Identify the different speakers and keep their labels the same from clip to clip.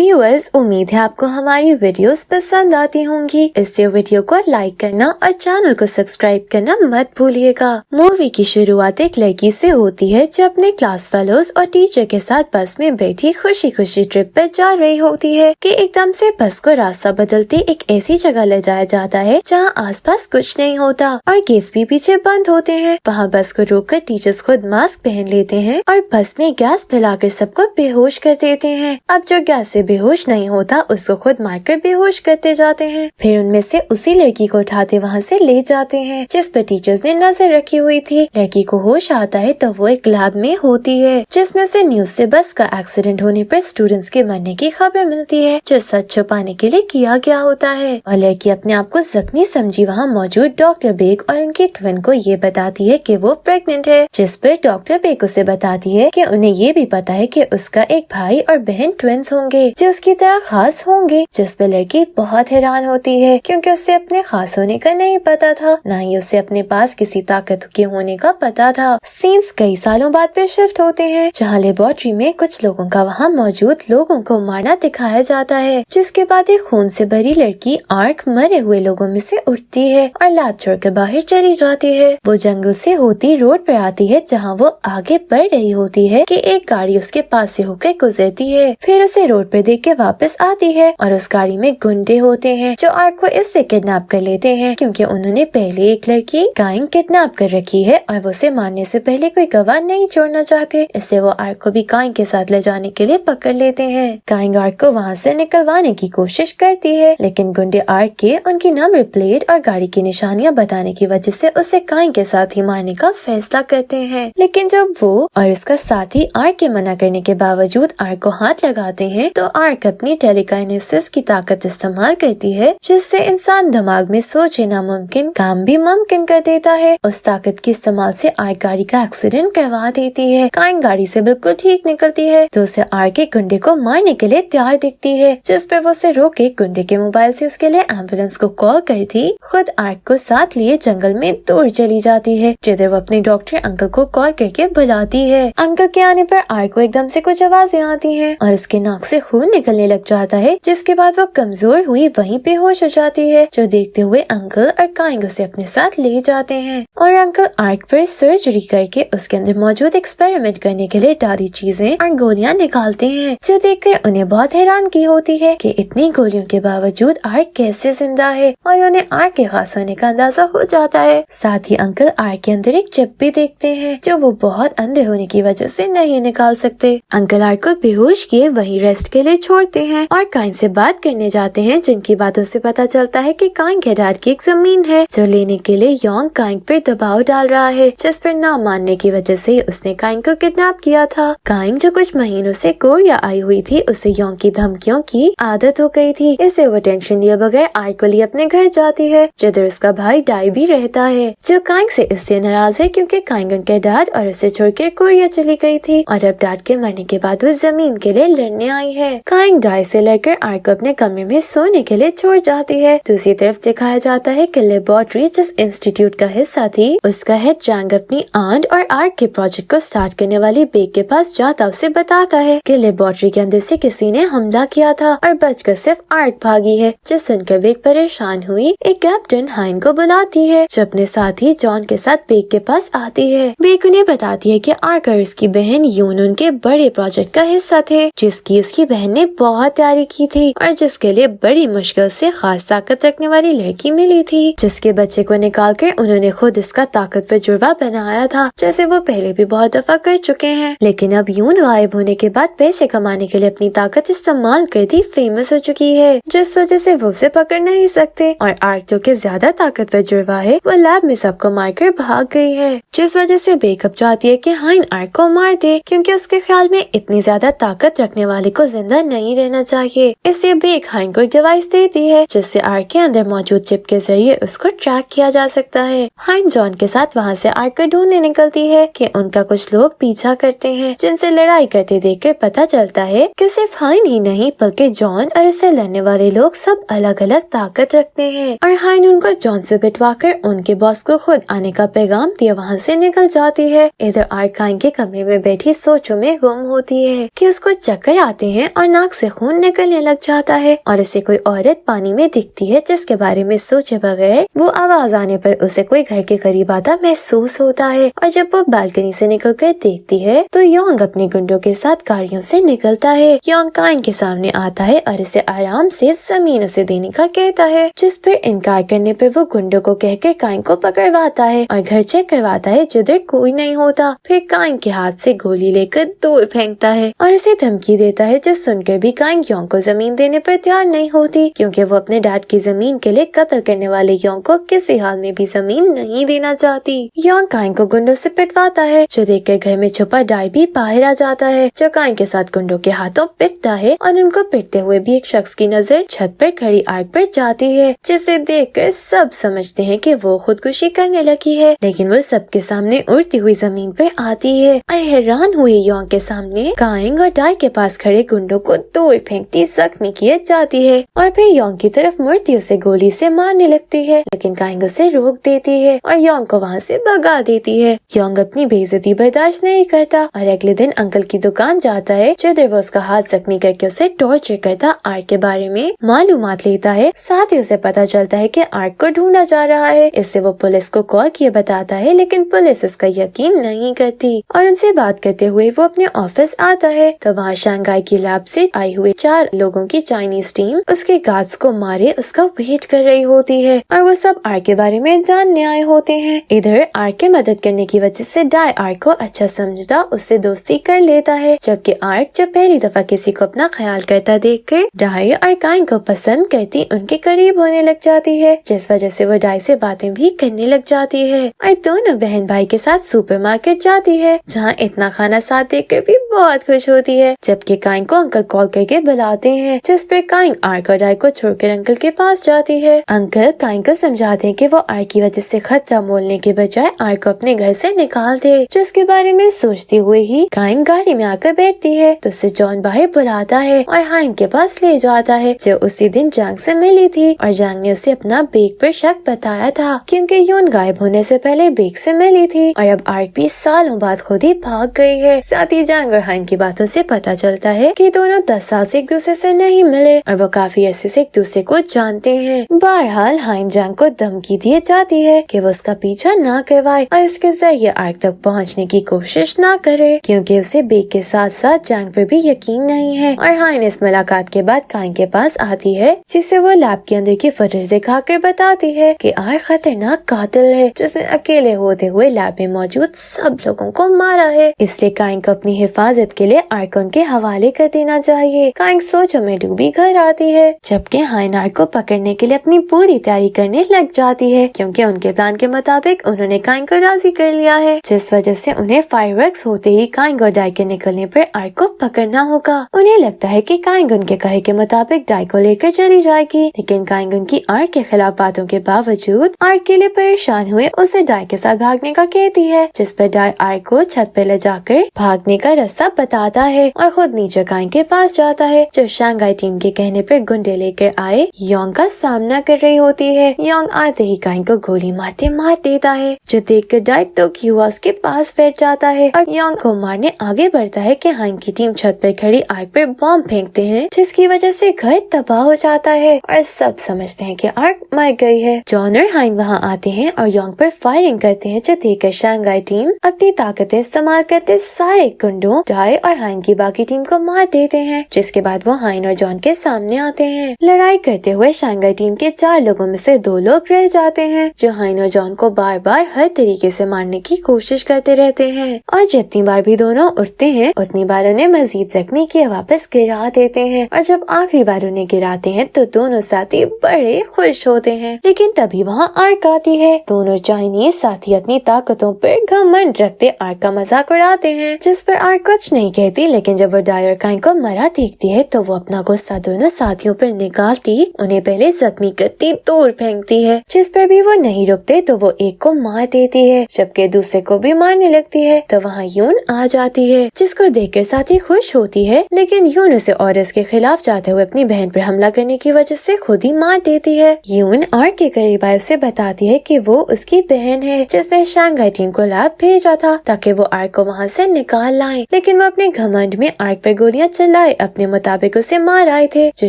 Speaker 1: Viewers, उम्मीद है आपको हमारी वीडियोस पसंद आती होंगी। इससे वीडियो को लाइक करना और चैनल को सब्सक्राइब करना मत भूलिएगा। मूवी की शुरुआत एक लड़की से होती है जो अपने क्लास फेलोज और टीचर के साथ बस में बैठी खुशी खुशी ट्रिप पर जा रही होती है कि एकदम से बस को रास्ता बदलते एक ऐसी जगह ले जाया जाता है जहाँ आसपास कुछ नहीं होता और गेट्स भी पीछे बंद होते हैं। वहाँ बस को रोककर टीचर्स खुद मास्क पहन लेते हैं और बस में गैस फैलाकर सबको बेहोश कर देते हैं। अब जो गैस से बेहोश नहीं होता उसको खुद मारकर बेहोश करते जाते हैं। फिर उनमें से उसी लड़की को उठाते वहाँ से ले जाते हैं जिस पर टीचर्स ने नजर रखी हुई थी। लड़की को होश आता है तो वो एक लैब में होती है जिसमें से न्यूज से बस का एक्सीडेंट होने पर स्टूडेंट्स के मरने की खबर मिलती है जो सच छुपाने के लिए किया गया होता है। और लड़की अपने आप को जख्मी समझी वहाँ मौजूद डॉक्टर बेग और उनके ट्विन को ये बताती है कि वो प्रेग्नेंट है, जिस पर डॉक्टर बेग उसे बताती है कि उन्हें ये भी पता है कि उसका एक भाई और बहन ट्विंस होंगे जो उसकी तरह खास होंगे। जिस पर लड़की बहुत हैरान होती है क्योंकि उसे अपने खास होने का नहीं पता था, न ही उसे अपने पास किसी ताकत के होने का पता था। सीन्स कई सालों बाद पे शिफ्ट होते हैं जहाँ लेबोरेटरी में कुछ लोगों का वहाँ मौजूद लोगों को मारना दिखाया जाता है, जिसके बाद एक खून से भरी लड़की आर्क मरे हुए लोगों में से उठती है और लैब छोड़कर बाहर चली जाती है। वो जंगल से होती रोड पर आती है जहाँ वो आगे बढ़ रही होती है कि एक गाड़ी उसके पास से होकर गुजरती है। फिर उसे रोड पर देख के वापस आती है और उस गाड़ी में गुंडे होते हैं जो आर्क को इससे किडनैप कर लेते हैं क्योंकि उन्होंने पहले एक लड़की काइंग किडनैप कर रखी है और वो उसे मारने से पहले कोई गवाह नहीं छोड़ना चाहते, इसलिए वो आर्क को भी काइंग के साथ ले जाने के लिए पकड़ लेते हैं। काइंग आर्क को वहाँ से निकलवाने की कोशिश करती है लेकिन गुंडे आर्क के उनकी नंबर प्लेट और गाड़ी की निशानियाँ बताने की वजह से उसे काइंग के साथ ही मारने का फैसला करते हैं। लेकिन जब वो और उसका साथी आर्क के मना करने के बावजूद आर्क को हाथ लगाते हैं तो आर्क अपनी टेलीकाइनेसिस की ताकत इस्तेमाल करती है जिससे इंसान दिमाग में सोचे नामुमकिन काम भी मुमकिन कर देता है। उस ताकत के इस्तेमाल से आर्क गाड़ी का एक्सीडेंट करवा देती है। काइंग गाड़ी से बिल्कुल ठीक निकलती है तो उसे आर्क के गुंडे को मारने के लिए तैयार दिखती है, जिस पर वो उसे रोके गुंडे के मोबाइल से उसके लिए एम्बुलेंस को कॉल करी थी। खुद आर्क को साथ लिए जंगल में दूर चली जाती है जिधर वो अपने डॉक्टर अंकल को कॉल करके बुलाती है। अंकल के आने पर आर्क को एकदम से कुछ आवाजें आती हैं और उसके नाक से खून निकलने लग जाता है, जिसके बाद वो कमजोर हुई वहीं पे होश हो जाती है। जो देखते हुए अंकल और काइंग उसे अपने साथ ले जाते हैं और अंकल आर्क पर सर्जरी करके उसके अंदर मौजूद एक्सपेरिमेंट करने के लिए डाली चीजें और गोलियां निकालते हैं, जो देखकर उन्हें बहुत हैरान की होती है कि इतनी गोलियों के बावजूद आर्क कैसे जिंदा है और उन्हें आर्क के खास होने का अंदाजा हो जाता है। साथ ही अंकल आर्क के अंदर एक चिप भी देखते हैं जो वो बहुत अंधे होने की वजह से नहीं निकाल सकते। अंकल आर्क को बेहोश किए वहीं रेस्ट के लिए छोड़ते हैं और काइंग से बात करने जाते हैं, जिनकी बातों से पता चलता है कि काइंग के डैड की एक जमीन है जो लेने के लिए योंग काइंग पर दबाव डाल रहा है, जिस पर ना मानने की वजह से उसने काइंग को किडनैप किया था। काइंग जो कुछ महीनों से कोरिया आई हुई थी उसे योंग की धमकियों की आदत हो गई थी, इससे वो टेंशन लिए बगैर आर्क को लिए अपने घर जाती है जिधर उसका भाई डाई भी रहता है, जो काइंग से इससे नाराज है क्योंकि काइंग उनके डैड और उसे छोड़कर कोरिया चली गई थी और अब डैड के मरने के बाद वो जमीन के लिए लड़ने आई है। काइंग डाई से लड़कर आर्क को अपने कमरे में सोने के लिए छोड़ जाती है। दूसरी तरफ दिखाया जाता है कि लेबोरेटरी जिस इंस्टीट्यूट का हिस्सा थी उसका हेड जैंग अपनी आंट और आर्क के प्रोजेक्ट को स्टार्ट करने वाली बेग के पास जाता उसे बताता है कि लेबोरेटरी के अंदर से किसी ने हमला किया था और बचकर सिर्फ आर्क भागी है, जिस सुनकर बेग परेशान हुई एक कैप्टन हाइन को बुलाती है जो अपने साथी जॉन के साथ बेग के पास आती है। बेग उन्हें बताती है कि आर्क और उसकी बहन यून उनके बड़े प्रोजेक्ट का हिस्सा थे जिसकी उसकी बहन ने बहुत तैयारी की थी और जिसके लिए बड़ी मुश्किल से खास ताकत रखने वाली लड़की मिली थी, जिसके बच्चे को निकाल कर उन्होंने खुद इसका ताकतवर जुड़वा बनाया था जैसे वो पहले भी बहुत दफा कर चुके हैं। लेकिन अब यून गायब होने के बाद पैसे कमाने के लिए अपनी ताकत इस्तेमाल कर दी फेमस हो चुकी है, जिस वजह से वो उसे पकड़ नहीं सकते और आर्क जो कि ज्यादा ताकतवर जुड़वा है वो लैब में सबको मारकर भाग गई है, जिस वजह से बेकअप चाहती है कि हाइन आर्क को मार दे क्योंकि उसके ख्याल में इतनी ज्यादा ताकत रखने वाले को जिंदा नहीं रहना चाहिए। इसलिए बेक हाइन को एक डिवाइस देती है जिससे आर्क के अंदर मौजूद चिप के जरिए उसको ट्रैक किया जा सकता है। हाइन जॉन के साथ वहाँ से आर्क को ढूंढने निकलती है कि उनका कुछ लोग पीछा करते हैं, जिनसे लड़ाई करते देखकर पता चलता है कि सिर्फ हाइन ही नहीं बल्कि जॉन और इससे लड़ने वाले लोग सब अलग अलग ताकत रखते हैं और हाइन उनको जॉन से बिठवाकर उनके बॉस को खुद आने का पैगाम दिए वहाँ से निकल जाती है। इधर आर्क हाइन के कमरे में बैठी सोचों में गुम होती है कि उसको चक्कर आते हैं और नाक से खून निकलने लग जाता है और उसे कोई औरत पानी में दिखती है जिसके बारे में सोचे बगैर वो आवाज आने पर उसे कोई घर के करीब आता महसूस होता है। और जब वो बालकनी से निकलकर देखती है तो योंग अपने गुंडों के साथ गाड़ियों से निकलता है। योंग काइन के सामने आता है और इसे आराम से जमीन उसे देने का कहता है, जिस पर इनकार करने पर वो गुंडों को कहकर काइन को पकड़वाता है और घर चेक करवाता है जिधर कोई नहीं होता। फिर काइन के हाथ से गोली लेकर दूर फेंकता है और इसे धमकी देता है, जो सुनकर भी काइन योंग को जमीन देने पर तैयार नहीं होती, क्योंकि वो अपने डैड की जमीन के लिए कत्ल करने वाले योंग को किसी हाल में भी जमीन नहीं देना चाहती। योंग काइन को गुंडों से पिटवाता है, जो देखकर घर में छुपा डाई भी बाहर आ जाता है, जो काइन के साथ गुंडों के हाथों पिटता है और उनको पिटते हुए भी एक शख्स की नजर छत पर खड़ी आग पर जाती है, जिसे देखकर सब समझते हैं कि वो खुदकुशी करने लगी है, लेकिन वो सबके सामने उड़ती हुई जमीन पर आती है और हैरान हुए योंग के सामने काइन और डाई के पास खड़े गुंडों को दूर फेंकती जख्मी किए जाती है और फिर योंग की तरफ मुड़ती उसे गोली से मारने लगती है, लेकिन काइन उसे रोक देती है और योंग को वहाँ से भगा देती है। योंग अपनी बेइज्जती बर्दाश्त नहीं करता और अगले दिन अंकल की दुकान जाता है, जिधर वो उसका हाथ जख्मी करके उसे टॉर्चर करता आर्क के बारे में मालूमात लेता है। साथ ही उसे पता चलता है कि आर्क को ढूंढा जा रहा है। इससे वो पुलिस को कॉल किए बताता है, लेकिन पुलिस उसका यकीन नहीं करती और उनसे बात करते हुए वो अपने ऑफिस आता है तो वहाँ शंघाई की लैब से आई हुए 4 लोगों की चाइनीज टीम उसके गार्ड्स को मारे उसका वेट कर रही होती है और वो सब आर्क के बारे में जानने आए होते हैं। इधर आर्क की मदद करने की वजह से डाई आर्क को अच्छा समझता उससे दोस्ती कर लेता है, जबकि आर्क जब पहली दफा किसी को अपना ख्याल करता देखकर डाई और काइन को पसंद करती उनके करीब होने लग जाती है, जिस वजह से वो डाई से बातें भी करने लग जाती है और दोनों बहन भाई के साथ सुपरमार्केट जाती है, जहाँ इतना खाना साथ देखकर भी बहुत खुश होती है। जबकि काइन को अंकल कॉल करके बुलाते हैं, जिस पर काइन आर्क और डाई को छोड़कर अंकल के पास जाती है। अंकल काइन को समझाते हैं कि वो आर्क की वजह से खतरा मोलने के बजाय आर्क को अपने घर से निकाल दे, जिसके बारे में सोचते हुए ही काइन गाड़ी में आकर बैठती है तो उसे जॉन बाहर बुलाता है और हाइन के पास ले जाता है, जो उसी दिन जैंग से मिली थी और जैंग ने उसे अपना बेग पर शक बताया था, क्योंकि यून गायब होने से पहले बेग से मिली थी और अब आर्क भी सालों बाद खुद ही भाग गई है। साथ ही जैंग और हाइन की बातों से पता चलता है कि दोनों 10 साल से एक दूसरे से नहीं मिले और वो काफी अरसे से एक दूसरे को जानते हैं। बहरहाल हाइन जैंग को धमकी दी जाती है कि वो उसका पीछा ना करवाए और इसके जरिए आर्क तक पहुंचने की कोशिश ना करे, क्योंकि उसे बेग के साथ साथ जैंग पर भी यकीन नहीं है। और हाइन इस मुलाकात के बाद काइन के पास आती है, जिसे वो लैब के अंदर की फुटेज दिखाकर बताती है कि आर्क खतरनाक कातिल है, जिसने अकेले होते हुए लैब में मौजूद सब लोगों को मारा है, इसलिए काइन को अपनी हिफाजत के लिए आर्क उनके हवाले कर देना चाहिए। काइन सोचों में डूबी घर आती है, जबकि हाइन आर्क को पकड़ने के लिए अपनी पूरी तैयारी करने लग जाती है, क्योंकि उनके प्लान के मुताबिक उन्होंने काइन को राजी कर लिया है, जिस वजह से उन्हें फायरवर्क्स होते ही काइन और डाई के निकलने पर आर्क को पकड़ना होगा। उन्हें लगता है कि काइन उनके कहे के मुताबिक डाई को लेकर चली जाएगी, लेकिन काइन उनकी आर्क के खिलाफ बातों के बावजूद आर्क के लिए परेशान हुए उसे डाई के साथ भागने का कहती है, जिस पर डाई आर्क को छत पे ले जाकर भागने का रास्ता बताता है और खुद नीचे काइन के पास जाता है, जो शंघाई टीम के कहने पर गुंडे लेकर आए योंग का सामना कर रही होती है। योंग आते ही काइन को गोली मारते मार देता है, जो देखकर डाई दुखी हुआ उसके पास बैठ जाता है और योंग को मारने आगे बढ़ता है कि हाइन की टीम छत पर खड़ी आर्क पर बॉम्ब फेंकते हैं, जिसकी वजह से घर तबाह हो जाता है और सब समझते हैं कि आर्क मर गई है। जॉन और हाइन वहाँ आते हैं और योंग पर फायरिंग करते हैं, जो देखकर शंघाई टीम अपनी ताकतें इस्तेमाल करते सारे गुंडों डाई और हाइन की बाकी टीम को मार देते हैं, जिसके बाद वो हाइन और जॉन के सामने आते हैं। लड़ाई करते हुए शंघाई टीम के 4 लोगों में से 2 लोग रह जाते हैं, जो हाइन और जॉन को बार बार हर तरीके से मारने की कोशिश करते रहते हैं और जितनी बार भी दोनों उठते हैं उतनी बार उन्हें मजीद जख्मी किए वापस गिरा देते हैं और जब आखिरी बार उन्हें गिराते हैं तो दोनों साथी बड़े खुश होते हैं। लेकिन तभी वहाँ आर्क आती है। दोनों चाइनीज साथी अपनी ताकतों पर घमंड रखते आर्क का मजाक उड़ाते हैं, जिस पर आर्क कुछ नहीं कहती, लेकिन जब वो डाई और काइन को मरा देखती है तो वो अपना गुस्सा दोनों साथियों पर निकालती उन्हें पहले जख्मी करती दूर फेंकती है, जिस पर भी वो नहीं रुकते तो वो एक को मार देती है, जबकि दूसरे को भी मारने लगती है। तो वहाँ यून आ जाती है, जिसको देखकर साथी खुश होती है, लेकिन यून उसे और इसके खिलाफ जाते हुए अपनी बहन पर हमला करने की वजह से खुद ही मार देती है। यून आर्क के करीब आए उसे बताती है कि वो उसकी बहन है, जिसने शंघाई टीम को लैब भेजा था ताकि वो आर्क को वहाँ से निकाल लाए, लेकिन वो अपने घमंड में आर्क पर गोलियां चला लाई अपने मुताबिक उसे मार आए थे, जो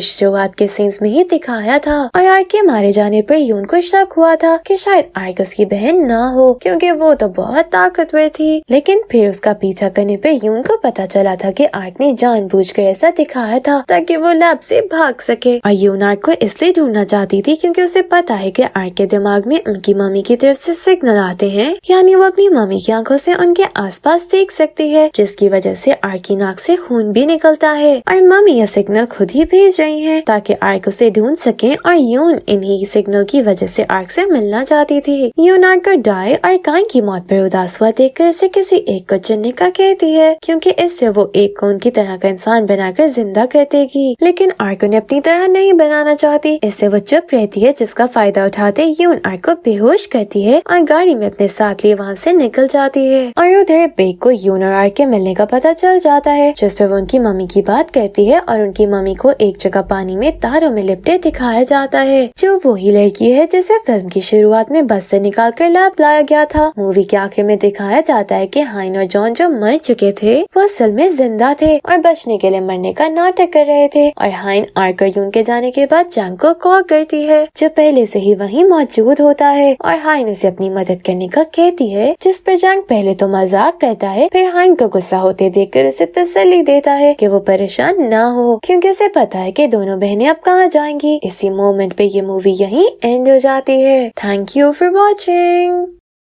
Speaker 1: शुरुआत के सीन्स में ही दिखाया था। और आर्क के मारे जाने पर यून को शक हुआ था कि शायद आर्क उसकी बहन ना हो, क्योंकि वो तो बहुत ताकतवर थी। लेकिन फिर उसका पीछा करने पर यून को पता चला था कि आर्क ने जानबूझकर ऐसा दिखाया था ताकि वो लैब से भाग सके। और यून आर्क को इसलिए ढूंढना चाहती थी क्योंकि उसे पता है कि आर्क के दिमाग में उनकी मम्मी की तरफ से सिग्नल आते हैं, यानी वो अपनी मम्मी की आंखों से उनके आसपास देख सकती है, जिसकी वजह से आर्क की नाक से खून भी निकलता है। और मम्मी यह सिग्नल खुद ही भेज रही है ताकि आर्क उसे ढूंढ सके। और यून इन्हीं सिग्नल की वजह से आर्क से मिलना चाहती थी। यून आर्क को डाई और काइन की मौत पर उदास हुआ देखकर उसे किसी एक को चुनने का कहती है, क्योंकि इससे वो एक को उनकी तरह का इंसान बनाकर जिंदा कर देगी। लेकिन आर्क उन्हें अपनी तरह नहीं बनाना चाहती, इससे वो चुप रहती है, जिसका फायदा उठाते यून आर्क को बेहोश करती है और गाड़ी में अपने साथ लिए वहाँ से निकल जाती है। और उधर बेक को यून और आर्क के मिलने का पता चल जाता है, जिस पर वो उनकी मम्मी की बात करती है और उनकी मम्मी को एक जगह पानी में तारों में लिपटे दिखाया जाता है, जो वही लड़की है जिसे फिल्म की शुरुआत में बस से निकाल कर लैब लाया गया था। मूवी के आखिर में दिखाया जाता है कि हाइन और जॉन जो मर चुके थे वो असल में जिंदा थे और बचने के लिए मरने का नाटक कर रहे थे। और हाइन आर्क और यून के जाने के बाद जंग को कॉल करती है, जो पहले से ही वहीं मौजूद होता है, और हाइन उसे अपनी मदद करने का कहती है, जिस पर जंग पहले तो मजाक करता है, फिर हाइन को गुस्सा होते देखकर उसे तसल्ली देता है कि वो परेशान ना हो, क्योंकि उसे पता है कि दोनों बहनें अब कहाँ जाएंगी। इसी मोमेंट पे ये मूवी यहीं एंड हो जाती है। Thank you for watching.